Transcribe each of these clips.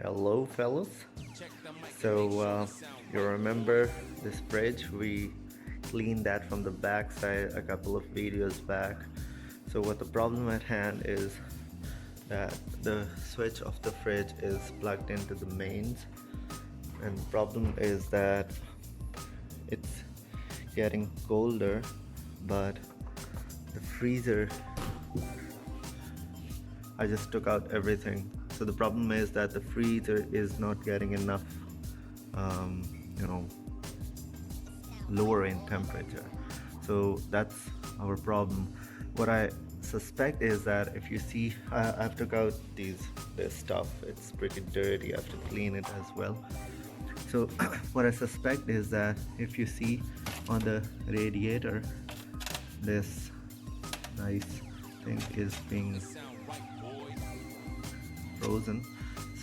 Hello, fellas. So, you remember this fridge? We cleaned that from the back side a couple of videos back. So, what the problem at hand is that the switch of the fridge is plugged into the mains, and the problem is that it's getting colder, but the freezer, I just took out everything. So the problem is that the freezer is not getting enough, um, you know, lower in temperature. So that's our problem. What I suspect is that if you see, I've took out this stuff. It's pretty dirty. I have to clean it as well. So what I suspect is that if you see on the radiator, this nice thing is being frozen.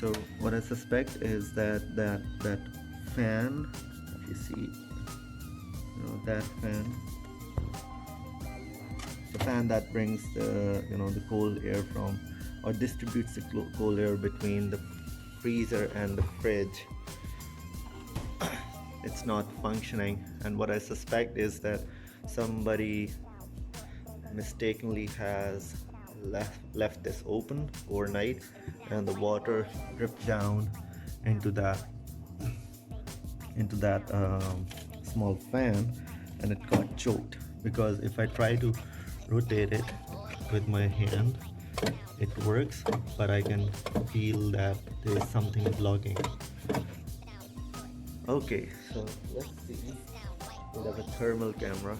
So what I suspect is that fan, if you see, that fan, the fan that brings the cold air from, or distributes the cold air between the freezer and the fridge, it's not functioning. And what I suspect is that somebody mistakenly has left this open overnight, and the water dripped down into that small fan, and it got choked. Because if I try to rotate it with my hand, it works, but I can feel that there is something blocking. Okay, so let's see. We have a thermal camera,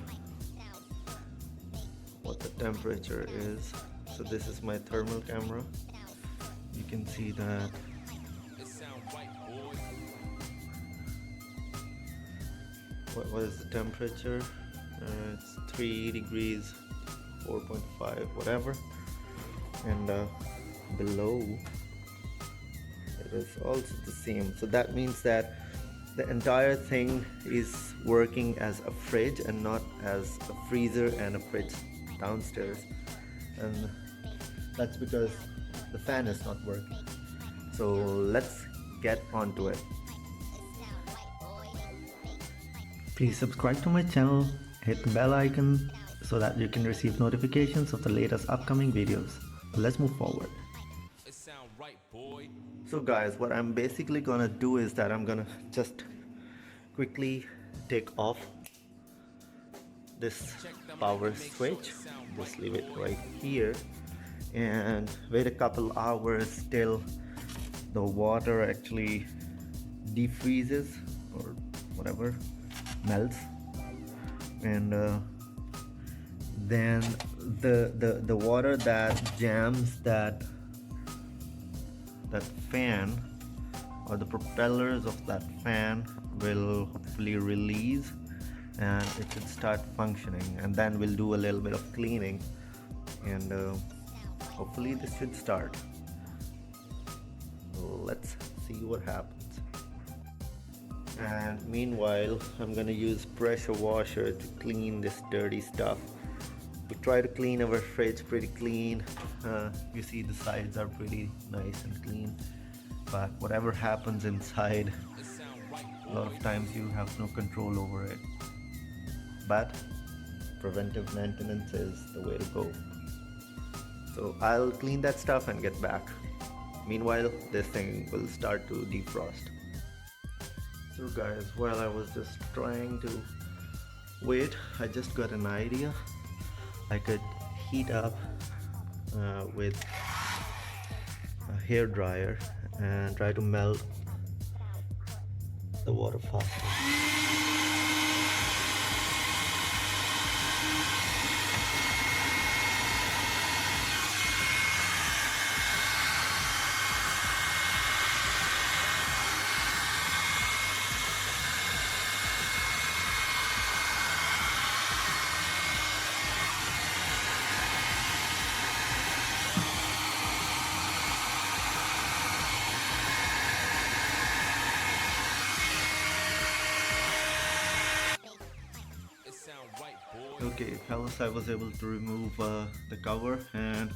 what the temperature is. So this is my thermal camera. You can see that what is the temperature? It's 3 degrees, 4.5, whatever. And below it is also the same. So that means that the entire thing is working as a fridge and not as a freezer and a fridge downstairs. And that's because the fan is not working. So let's get onto it. Please subscribe to my channel, hit the bell icon so that you can receive notifications of the latest upcoming videos. Let's move forward. So guys, what I'm basically gonna do is that I'm gonna just quickly take off this power switch, just leave it right here, and wait a couple hours till the water actually defreezes or whatever, melts, and then the water that jams that fan, or the propellers of that fan, will hopefully release, and it should start functioning. And then we'll do a little bit of cleaning, and hopefully this should start. Let's see what happens. And meanwhile, I'm gonna use pressure washer to clean this dirty stuff. We try to clean our fridge pretty clean. You see the sides are pretty nice and clean, but whatever happens inside, a lot of times you have no control over it. But preventive maintenance is the way to go. So I'll clean that stuff and get back. Meanwhile, this thing will start to defrost. So guys, while I was just trying to wait, I just got an idea. I could heat up with a hair dryer and try to melt the water faster. Okay, fellas, I was able to remove the cover, and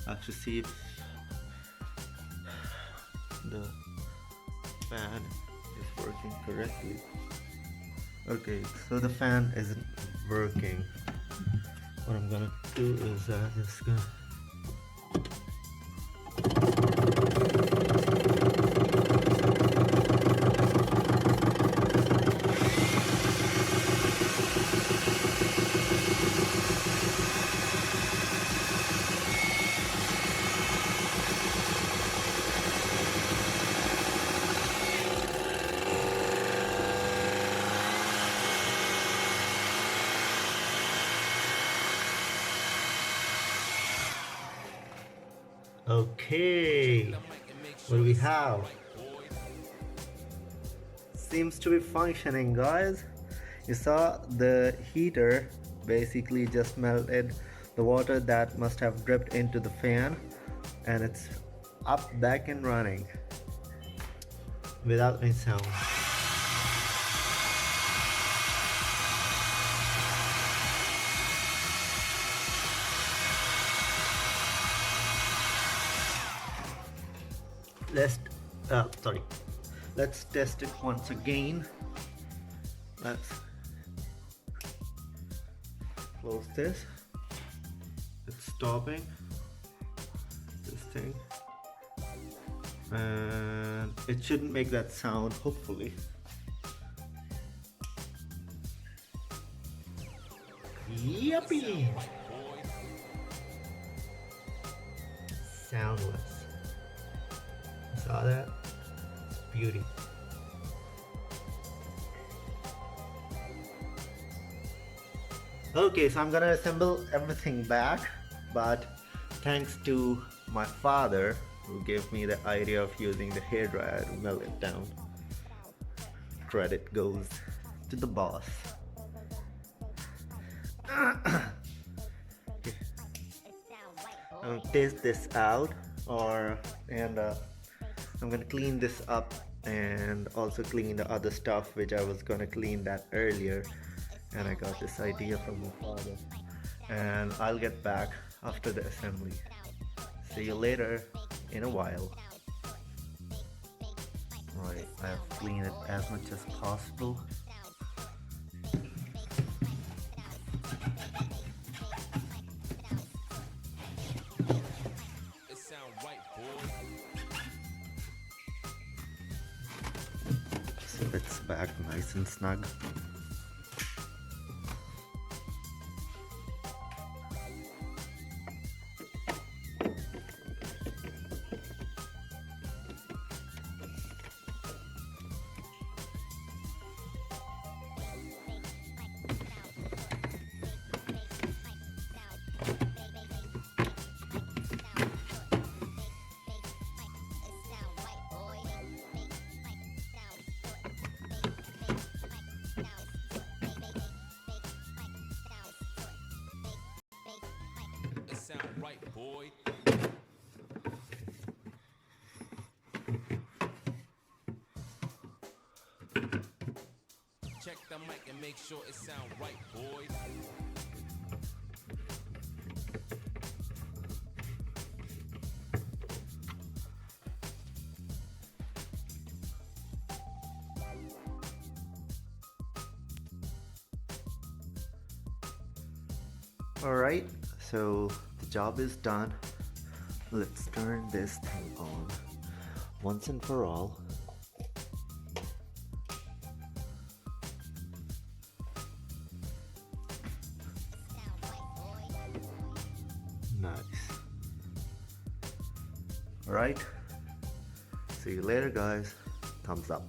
I have to see if the fan is working correctly. Okay, so the fan isn't working. What I'm gonna do is just gonna okay, what do we have? Seems to be functioning, guys. You saw the heater basically just melted the water that must have dripped into the fan, and it's up, back and running without any sound. Let's sorry, let's test it once again. Let's close this. It's stopping this thing, and it shouldn't make that sound, hopefully. Yuppie! Soundless. Saw that? It's beauty. Okay, so I'm gonna assemble everything back, but thanks to my father who gave me the idea of using the hairdryer to melt it down. Credit goes to the boss. Okay. I'm gonna test this out, and I'm gonna clean this up and also clean the other stuff which I was gonna clean that earlier, and I got this idea from my father, and I'll get back after the assembly. See you later in a while. Right, I have to clean it as much as possible. So it's back nice and snug. Sound right, boy. Check the mic and make sure it sound right, boy. Alright, so the job is done. Let's turn this thing on once and for all. Nice. Alright, see you later, guys. Thumbs up.